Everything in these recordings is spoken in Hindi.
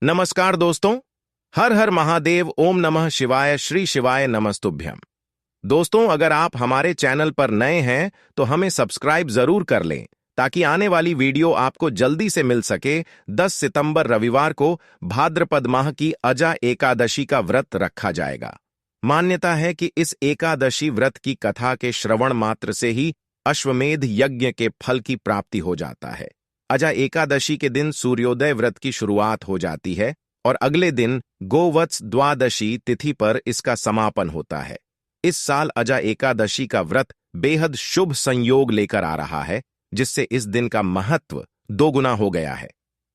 नमस्कार दोस्तों। हर हर महादेव, ओम नमः शिवाय, श्री शिवाय नमस्तुभ्यम। दोस्तों, अगर आप हमारे चैनल पर नए हैं तो हमें सब्सक्राइब जरूर कर लें ताकि आने वाली वीडियो आपको जल्दी से मिल सके। 10 सितंबर रविवार को भाद्रपद माह की अजा एकादशी का व्रत रखा जाएगा। मान्यता है कि इस एकादशी व्रत की कथा के श्रवण मात्र से ही अश्वमेध यज्ञ के फल की प्राप्ति हो जाता है। अजा एकादशी के दिन सूर्योदय व्रत की शुरुआत हो जाती है और अगले दिन गोवत्स द्वादशी तिथि पर इसका समापन होता है। इस साल अजा एकादशी का व्रत बेहद शुभ संयोग लेकर आ रहा है, जिससे इस दिन का महत्व दोगुना हो गया है।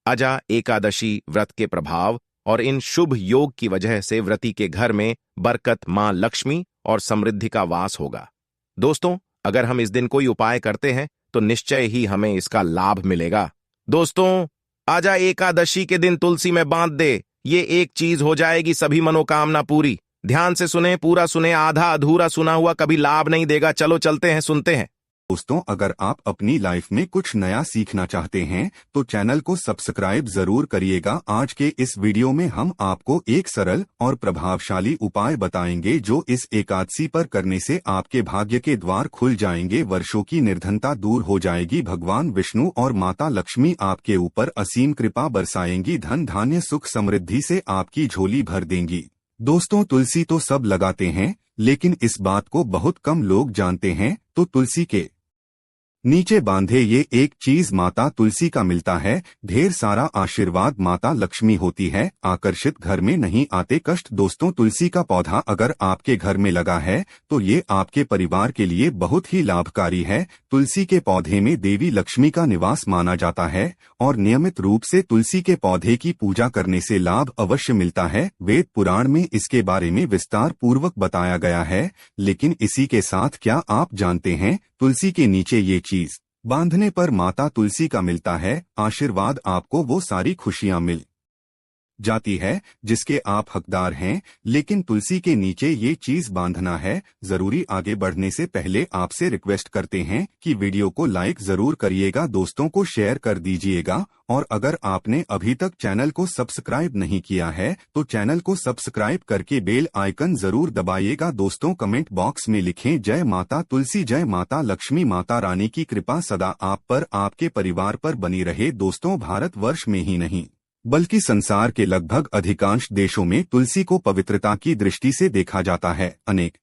अजा एकादशी व्रत के प्रभाव और इन शुभ योग की वजह से व्रती के घर में बरकत, मां लक्ष्मी और समृद्धि का वास होगा। दोस्तों, अगर हम इस दिन कोई उपाय करते हैं तो निश्चय ही हमें इसका लाभ मिलेगा। दोस्तों, आजा एकादशी के दिन तुलसी में बांध दे, ये एक चीज हो जाएगी सभी मनोकामना पूरी। ध्यान से सुने, पूरा सुने, आधा अधूरा सुना हुआ कभी लाभ नहीं देगा। चलो चलते हैं, सुनते हैं। दोस्तों, अगर आप अपनी लाइफ में कुछ नया सीखना चाहते हैं तो चैनल को सब्सक्राइब जरूर करिएगा। आज के इस वीडियो में हम आपको एक सरल और प्रभावशाली उपाय बताएंगे जो इस एकादशी पर करने से आपके भाग्य के द्वार खुल जाएंगे, वर्षों की निर्धनता दूर हो जाएगी, भगवान विष्णु और माता लक्ष्मी आपके ऊपर असीम कृपा बरसाएंगी, धन धान्य सुख समृद्धि से आपकी झोली भर देंगी। दोस्तों, तुलसी तो सब लगाते हैं, लेकिन इस बात को बहुत कम लोग जानते हैं। तो तुलसी के नीचे बांधे ये एक चीज माता तुलसी का मिलता है, ढेर सारा आशीर्वाद माता लक्ष्मी होती है, आकर्षित घर में नहीं आते कष्ट। दोस्तों, तुलसी का पौधा अगर आपके घर में लगा है तो ये आपके परिवार के लिए बहुत ही लाभकारी है। तुलसी के पौधे में देवी लक्ष्मी का निवास माना जाता है और नियमित रूप से तुलसी के पौधे की पूजा करने से लाभ अवश्य मिलता है। वेद पुराण में इसके बारे में विस्तार पूर्वक बताया गया है। लेकिन इसी के साथ क्या आप जानते हैं, तुलसी के नीचे ये चीज बांधने पर माता तुलसी का मिलता है आशीर्वाद, आपको वो सारी खुशियां मिल जाती है जिसके आप हकदार हैं। लेकिन तुलसी के नीचे ये चीज बांधना है जरूरी। आगे बढ़ने से पहले आपसे रिक्वेस्ट करते हैं कि वीडियो को लाइक जरूर करिएगा, दोस्तों को शेयर कर दीजिएगा और अगर आपने अभी तक चैनल को सब्सक्राइब नहीं किया है तो चैनल को सब्सक्राइब करके बेल आइकन जरूर दबाइएगा। दोस्तों, कमेंट बॉक्स में लिखें जय माता तुलसी, जय माता लक्ष्मी, माता रानी की कृपा सदा आप पर, आपके परिवार पर बनी रहे। दोस्तों, भारतवर्ष में ही नहीं बल्कि संसार के लगभग अधिकांश देशों में तुलसी को पवित्रता की दृष्टि से देखा जाता है। अनेक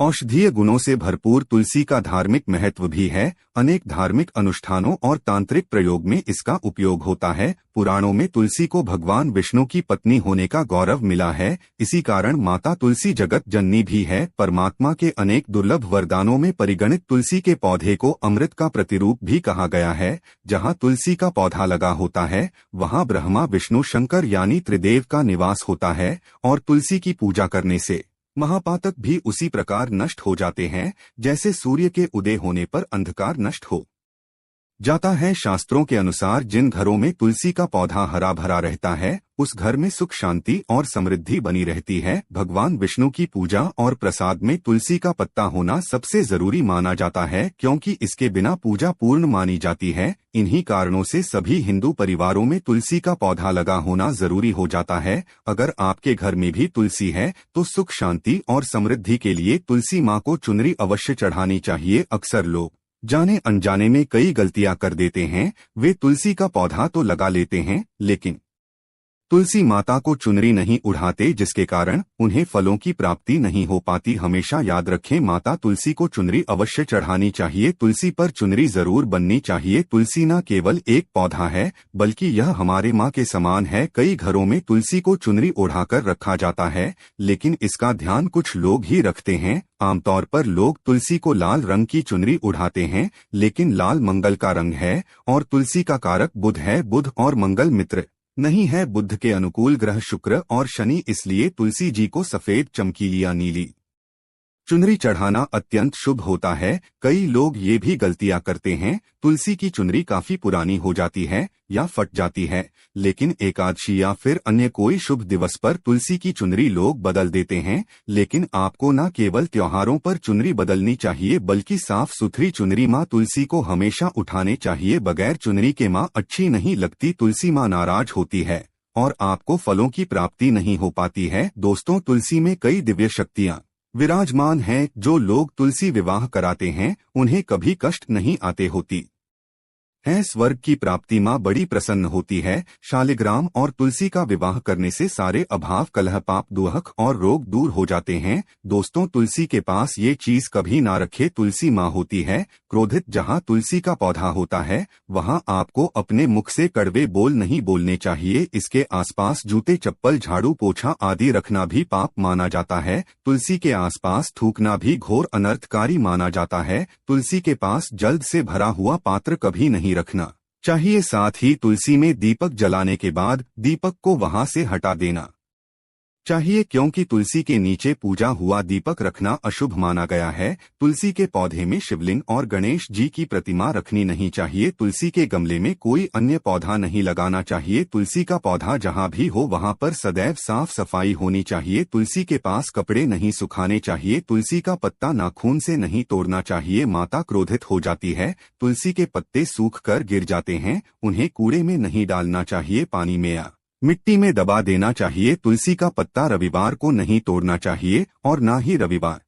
औषधीय गुणों से भरपूर तुलसी का धार्मिक महत्व भी है। अनेक धार्मिक अनुष्ठानों और तांत्रिक प्रयोग में इसका उपयोग होता है। पुराणों में तुलसी को भगवान विष्णु की पत्नी होने का गौरव मिला है। इसी कारण माता तुलसी जगत जननी भी है। परमात्मा के अनेक दुर्लभ वरदानों में परिगणित तुलसी के पौधे को अमृत का प्रतिरूप भी कहा गया है। जहाँ तुलसी का पौधा लगा होता है वहाँ ब्रह्मा विष्णु शंकर यानी त्रिदेव का निवास होता है और तुलसी की पूजा करने से महापातक भी उसी प्रकार नष्ट हो जाते हैं जैसे सूर्य के उदय होने पर अंधकार नष्ट हो जाता है। शास्त्रों के अनुसार जिन घरों में तुलसी का पौधा हरा भरा रहता है उस घर में सुख शांति और समृद्धि बनी रहती है। भगवान विष्णु की पूजा और प्रसाद में तुलसी का पत्ता होना सबसे जरूरी माना जाता है, क्योंकि इसके बिना पूजा पूर्ण मानी जाती है। इन्हीं कारणों से सभी हिंदू परिवारों में तुलसी का पौधा लगा होना जरूरी हो जाता है। अगर आपके घर में भी तुलसी है तो सुख शांति और समृद्धि के लिए तुलसी माँ को चुनरी अवश्य चढ़ानी चाहिए। अक्सर लोग जाने अनजाने में कई गलतियां कर देते हैं। वे तुलसी का पौधा तो लगा लेते हैं लेकिन तुलसी माता को चुनरी नहीं उड़ाते, जिसके कारण उन्हें फलों की प्राप्ति नहीं हो पाती। हमेशा याद रखें, माता तुलसी को चुनरी अवश्य चढ़ानी चाहिए। तुलसी पर चुनरी जरूर बननी चाहिए। तुलसी न केवल एक पौधा है बल्कि यह हमारे माँ के समान है। कई घरों में तुलसी को चुनरी ओढ़ाकर रखा जाता है लेकिन इसका ध्यान कुछ लोग ही रखते हैं। आमतौर पर लोग तुलसी को लाल रंग की चुनरी उड़ाते हैं, लेकिन लाल मंगल का रंग है और तुलसी का कारक बुध है। बुध और मंगल मित्र नहीं है। बुध के अनुकूल ग्रह शुक्र और शनि, इसलिए तुलसी जी को सफेद, चमकीली या नीली चुनरी चढ़ाना अत्यंत शुभ होता है। कई लोग ये भी गलतियां करते हैं, तुलसी की चुनरी काफी पुरानी हो जाती है या फट जाती है, लेकिन एकादशी या फिर अन्य कोई शुभ दिवस पर तुलसी की चुनरी लोग बदल देते हैं। लेकिन आपको न केवल त्योहारों पर चुनरी बदलनी चाहिए बल्कि साफ सुथरी चुनरी माँ तुलसी को हमेशा उठाने चाहिए। बगैर चुनरी के माँ अच्छी नहीं लगती, तुलसी माँ नाराज होती है और आपको फलों की प्राप्ति नहीं हो पाती है। दोस्तों, तुलसी में कई दिव्य शक्तियां विराजमान हैं। जो लोग तुलसी विवाह कराते हैं उन्हें कभी कष्ट नहीं आते होती है। स्वर्ग की प्राप्ति माँ बड़ी प्रसन्न होती है। शालिग्राम और तुलसी का विवाह करने से सारे अभाव, कलह, पाप, दुख और रोग दूर हो जाते हैं। दोस्तों, तुलसी के पास ये चीज कभी ना रखे। तुलसी माँ होती है क्रोधित। जहाँ तुलसी का पौधा होता है वहाँ आपको अपने मुख से कड़वे बोल नहीं बोलने चाहिए। इसके आसपास जूते, चप्पल, झाड़ू, पोछा आदि रखना भी पाप माना जाता है। तुलसी के आसपास थूकना भी घोर अनर्थकारी माना जाता है। तुलसी के पास जल्द से भरा हुआ पात्र कभी नहीं रखना चाहिए। साथ ही तुलसी में दीपक जलाने के बाद दीपक को वहां से हटा देना चाहिए, क्योंकि तुलसी के नीचे पूजा हुआ दीपक रखना अशुभ माना गया है। तुलसी के पौधे में शिवलिंग और गणेश जी की प्रतिमा रखनी नहीं चाहिए। तुलसी के गमले में कोई अन्य पौधा नहीं लगाना चाहिए। तुलसी का पौधा जहां भी हो वहां पर सदैव साफ सफाई होनी चाहिए। तुलसी के पास कपड़े नहीं सुखाने चाहिए। तुलसी का पत्ता नाखून से नहीं तोड़ना चाहिए। माता क्रोधित हो जाती है। तुलसी के पत्ते सूख कर गिर जाते हैं, उन्हें कूड़े में नहीं डालना चाहिए, पानी में या मिट्टी में दबा देना चाहिए। तुलसी का पत्ता रविवार को नहीं तोड़ना चाहिए और ना ही रविवार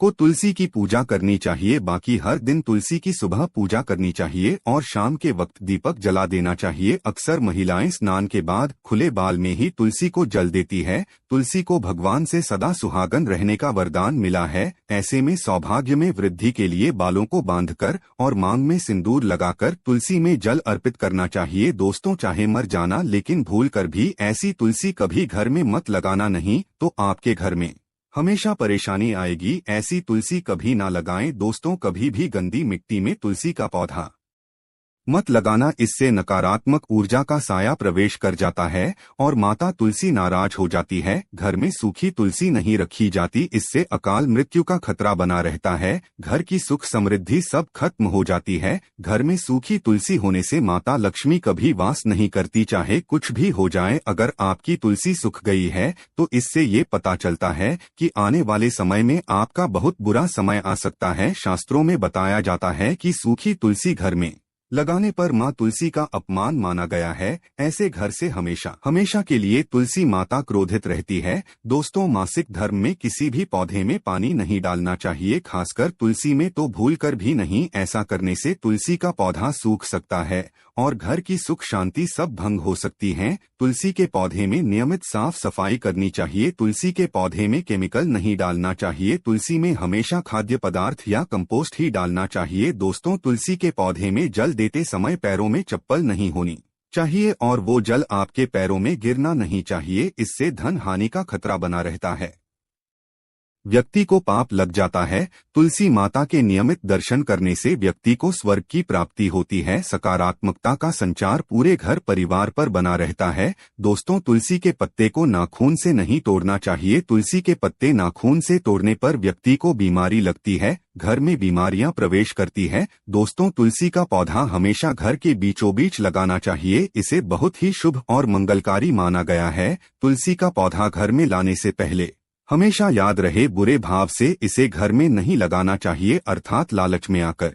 को तुलसी की पूजा करनी चाहिए। बाकी हर दिन तुलसी की सुबह पूजा करनी चाहिए और शाम के वक्त दीपक जला देना चाहिए। अक्सर महिलाएं स्नान के बाद खुले बाल में ही तुलसी को जल देती है। तुलसी को भगवान से सदा सुहागन रहने का वरदान मिला है। ऐसे में सौभाग्य में वृद्धि के लिए बालों को बांधकर और मांग में सिंदूर लगाकर तुलसी में जल अर्पित करना चाहिए। दोस्तों, चाहे मर जाना लेकिन भूल कर भी ऐसी तुलसी कभी घर में मत लगाना, नहीं तो आपके घर में हमेशा परेशानी आएगी। ऐसी तुलसी कभी ना लगाएं। दोस्तों, कभी भी गंदी मिट्टी में तुलसी का पौधा मत लगाना, इससे नकारात्मक ऊर्जा का साया प्रवेश कर जाता है और माता तुलसी नाराज हो जाती है। घर में सूखी तुलसी नहीं रखी जाती, इससे अकाल मृत्यु का खतरा बना रहता है। घर की सुख समृद्धि सब खत्म हो जाती है। घर में सूखी तुलसी होने से माता लक्ष्मी कभी वास नहीं करती, चाहे कुछ भी हो जाए। अगर आपकी तुलसी सूख गई है तो इससे ये पता चलता है कि आने वाले समय में आपका बहुत बुरा समय आ सकता है। शास्त्रों में बताया जाता है कि सूखी तुलसी घर में लगाने पर माँ तुलसी का अपमान माना गया है। ऐसे घर से हमेशा के लिए तुलसी माता क्रोधित रहती है। दोस्तों, मासिक धर्म में किसी भी पौधे में पानी नहीं डालना चाहिए, खासकर तुलसी में तो भूलकर भी नहीं। ऐसा करने से तुलसी का पौधा सूख सकता है और घर की सुख शांति सब भंग हो सकती हैं। तुलसी के पौधे में नियमित साफ सफाई करनी चाहिए। तुलसी के पौधे में केमिकल नहीं डालना चाहिए। तुलसी में हमेशा खाद्य पदार्थ या कंपोस्ट ही डालना चाहिए। दोस्तों, तुलसी के पौधे में जल देते समय पैरों में चप्पल नहीं होनी चाहिए और वो जल आपके पैरों में गिरना नहीं चाहिए, इससे धन हानि का खतरा बना रहता है। व्यक्ति को पाप लग जाता है। तुलसी माता के नियमित दर्शन करने से व्यक्ति को स्वर्ग की प्राप्ति होती है। सकारात्मकता का संचार पूरे घर परिवार पर बना रहता है। दोस्तों, तुलसी के पत्ते को नाखून से नहीं तोड़ना चाहिए। तुलसी के पत्ते नाखून से तोड़ने पर व्यक्ति को बीमारी लगती है, घर में बीमारियां प्रवेश करती है। दोस्तों, तुलसी का पौधा हमेशा घर के बीचों बीच लगाना चाहिए, इसे बहुत ही शुभ और मंगलकारी माना गया है। तुलसी का पौधा घर में लाने से पहले हमेशा याद रहे, बुरे भाव से इसे घर में नहीं लगाना चाहिए, अर्थात लालच में आकर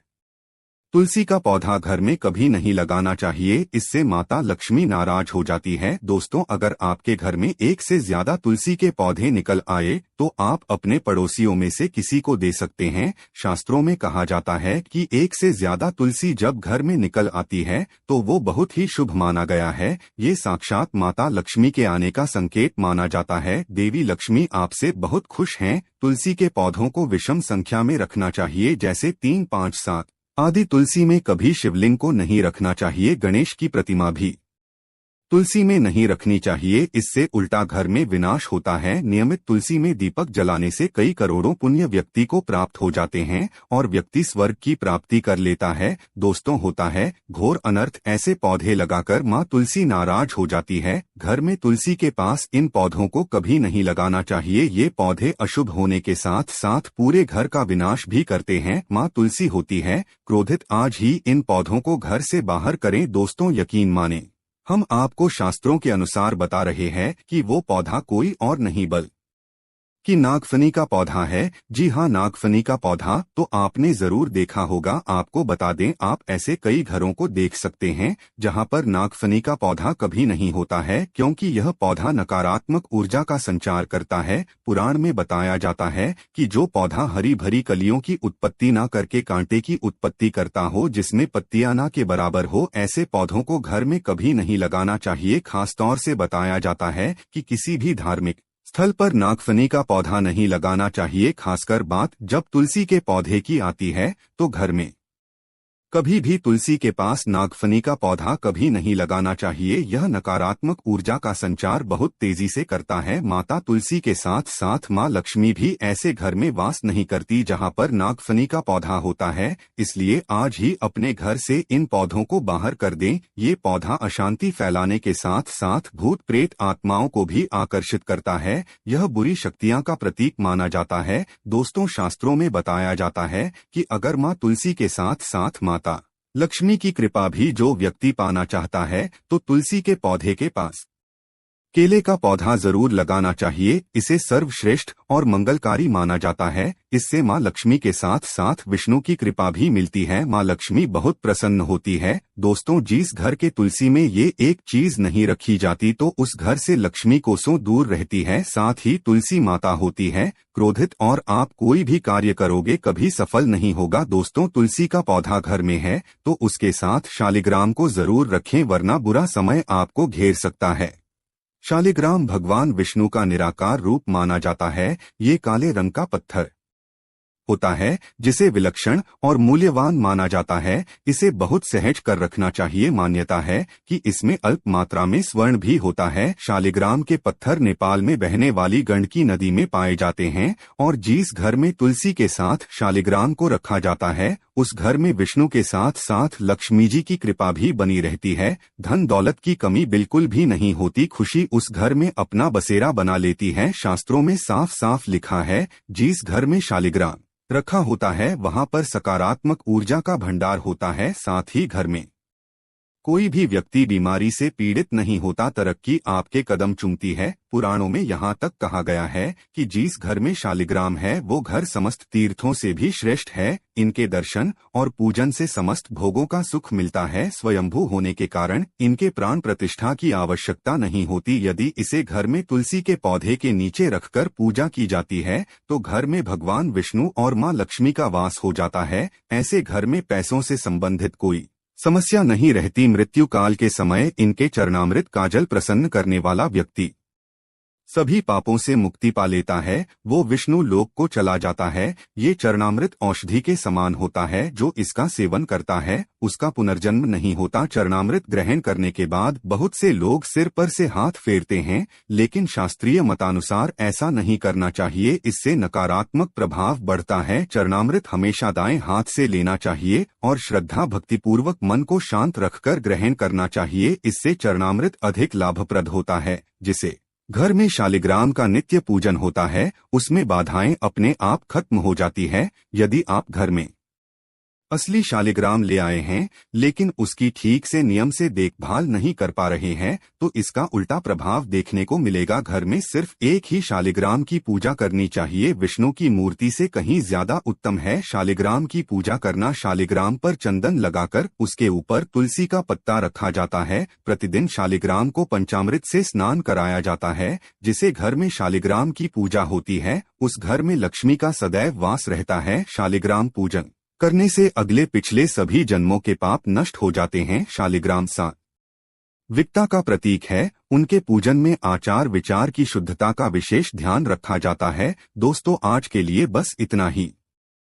तुलसी का पौधा घर में कभी नहीं लगाना चाहिए, इससे माता लक्ष्मी नाराज हो जाती है। दोस्तों, अगर आपके घर में एक से ज्यादा तुलसी के पौधे निकल आए तो आप अपने पड़ोसियों में से किसी को दे सकते हैं। शास्त्रों में कहा जाता है कि एक से ज्यादा तुलसी जब घर में निकल आती है तो वो बहुत ही शुभ माना गया है। ये साक्षात माता लक्ष्मी के आने का संकेत माना जाता है। देवी लक्ष्मी आपसे बहुत खुश हैं। तुलसी के पौधों को विषम संख्या में रखना चाहिए, जैसे 3, 5, 7 आदि। तुलसी में कभी शिवलिंग को नहीं रखना चाहिए। गणेश की प्रतिमा भी तुलसी में नहीं रखनी चाहिए, इससे उल्टा घर में विनाश होता है। नियमित तुलसी में दीपक जलाने से कई करोड़ों पुण्य व्यक्ति को प्राप्त हो जाते हैं और व्यक्ति स्वर्ग की प्राप्ति कर लेता है। दोस्तों, होता है घोर अनर्थ, ऐसे पौधे लगाकर माँ तुलसी नाराज हो जाती है। घर में तुलसी के पास इन पौधों को कभी नहीं लगाना चाहिए। ये पौधे अशुभ होने के साथ साथ पूरे घर का विनाश भी करते हैं। माँ तुलसी होती है क्रोधित, आज ही इन पौधों को घर से बाहर करें। दोस्तों, यकीन माने, हम आपको शास्त्रों के अनुसार बता रहे हैं कि वो पौधा कोई और नहीं कि नागफनी का पौधा है। जी हाँ, नागफनी का पौधा तो आपने जरूर देखा होगा। आपको बता दें, आप ऐसे कई घरों को देख सकते हैं जहां पर नागफनी का पौधा कभी नहीं होता है, क्योंकि यह पौधा नकारात्मक ऊर्जा का संचार करता है। पुराण में बताया जाता है कि जो पौधा हरी भरी कलियों की उत्पत्ति ना करके कांटे की उत्पत्ति करता हो, जिसमें पत्तियां ना के बराबर हो, ऐसे पौधों को घर में कभी नहीं लगाना चाहिए। खासतौर से बताया जाता है कि किसी भी धार्मिक स्थल पर नागफनी का पौधा नहीं लगाना चाहिए। खासकर बात जब तुलसी के पौधे की आती है तो घर में कभी भी तुलसी के पास नागफनी का पौधा कभी नहीं लगाना चाहिए। यह नकारात्मक ऊर्जा का संचार बहुत तेजी से करता है। माता तुलसी के साथ साथ माँ लक्ष्मी भी ऐसे घर में वास नहीं करती जहां पर नागफनी का पौधा होता है। इसलिए आज ही अपने घर से इन पौधों को बाहर कर दें। ये पौधा अशांति फैलाने के साथ साथ भूत प्रेत आत्माओं को भी आकर्षित करता है। यह बुरी शक्तियां का प्रतीक माना जाता है। दोस्तों, शास्त्रों में बताया जाता है कि अगर माँ तुलसी के साथ साथ माता लक्ष्मी की कृपा भी जो व्यक्ति पाना चाहता है तो तुलसी के पौधे के पास केले का पौधा जरूर लगाना चाहिए। इसे सर्वश्रेष्ठ और मंगलकारी माना जाता है। इससे माँ लक्ष्मी के साथ साथ विष्णु की कृपा भी मिलती है। माँ लक्ष्मी बहुत प्रसन्न होती है। दोस्तों, जिस घर के तुलसी में ये एक चीज नहीं रखी जाती तो उस घर से लक्ष्मी कोसों दूर रहती है। साथ ही तुलसी माता होती है क्रोधित, और आप कोई भी कार्य करोगे कभी सफल नहीं होगा। दोस्तों, तुलसी का पौधा घर में है तो उसके साथ शालिग्राम को जरूर रखें, वरना बुरा समय आपको घेर सकता है। शालिग्राम भगवान विष्णु का निराकार रूप माना जाता है। ये काले रंग का पत्थर होता है जिसे विलक्षण और मूल्यवान माना जाता है। इसे बहुत सहज कर रखना चाहिए। मान्यता है कि इसमें अल्प मात्रा में स्वर्ण भी होता है। शालिग्राम के पत्थर नेपाल में बहने वाली गंडकी नदी में पाए जाते हैं, और जिस घर में तुलसी के साथ शालिग्राम को रखा जाता है उस घर में विष्णु के साथ साथ लक्ष्मी जी की कृपा भी बनी रहती है। धन दौलत की कमी बिल्कुल भी नहीं होती। खुशी उस घर में अपना बसेरा बना लेती है। शास्त्रों में साफ साफ लिखा है, जिस घर में शालिग्राम रखा होता है वहां पर सकारात्मक ऊर्जा का भंडार होता है। साथ ही घर में कोई भी व्यक्ति बीमारी से पीड़ित नहीं होता। तरक्की आपके कदम चूमती है। पुराणों में यहाँ तक कहा गया है कि जिस घर में शालिग्राम है वो घर समस्त तीर्थों से भी श्रेष्ठ है। इनके दर्शन और पूजन से समस्त भोगों का सुख मिलता है। स्वयंभू होने के कारण इनके प्राण प्रतिष्ठा की आवश्यकता नहीं होती। यदि इसे घर में तुलसी के पौधे के नीचे रखकर पूजा की जाती है तो घर में भगवान विष्णु और माँ लक्ष्मी का वास हो जाता है। ऐसे घर में पैसों से संबंधित कोई समस्या नहीं रहती। मृत्यु काल के समय इनके चरणामृत का जल प्रसन्न करने वाला व्यक्ति सभी पापों से मुक्ति पा लेता है। वो विष्णु लोक को चला जाता है। ये चरणामृत औषधि के समान होता है। जो इसका सेवन करता है उसका पुनर्जन्म नहीं होता। चरणामृत ग्रहण करने के बाद बहुत से लोग सिर पर से हाथ फेरते हैं, लेकिन शास्त्रीय मतानुसार ऐसा नहीं करना चाहिए। इससे नकारात्मक प्रभाव बढ़ता है। चरणामृत हमेशा दाएं हाथ से लेना चाहिए और श्रद्धा भक्तिपूर्वक मन को शांत रखकर ग्रहण करना चाहिए। इससे चरणामृत अधिक लाभप्रद होता है। जिसे घर में शालिग्राम का नित्य पूजन होता है उसमें बाधाएं अपने आप खत्म हो जाती है। यदि आप घर में असली शालिग्राम ले आए हैं लेकिन उसकी ठीक से नियम से देखभाल नहीं कर पा रहे हैं तो इसका उल्टा प्रभाव देखने को मिलेगा। घर में सिर्फ एक ही शालिग्राम की पूजा करनी चाहिए। विष्णु की मूर्ति से कहीं ज्यादा उत्तम है शालिग्राम की पूजा करना। शालिग्राम पर चंदन लगाकर उसके ऊपर तुलसी का पत्ता रखा जाता है। प्रतिदिन शालिग्राम को पंचामृत से स्नान कराया जाता है। जिसे घर में शालिग्राम की पूजा होती है उस घर में लक्ष्मी का सदैव वास रहता है। शालिग्राम पूजन करने से अगले पिछले सभी जन्मों के पाप नष्ट हो जाते हैं। शालिग्राम सात्विकता का प्रतीक है। उनके पूजन में आचार विचार की शुद्धता का विशेष ध्यान रखा जाता है। दोस्तों, आज के लिए बस इतना ही।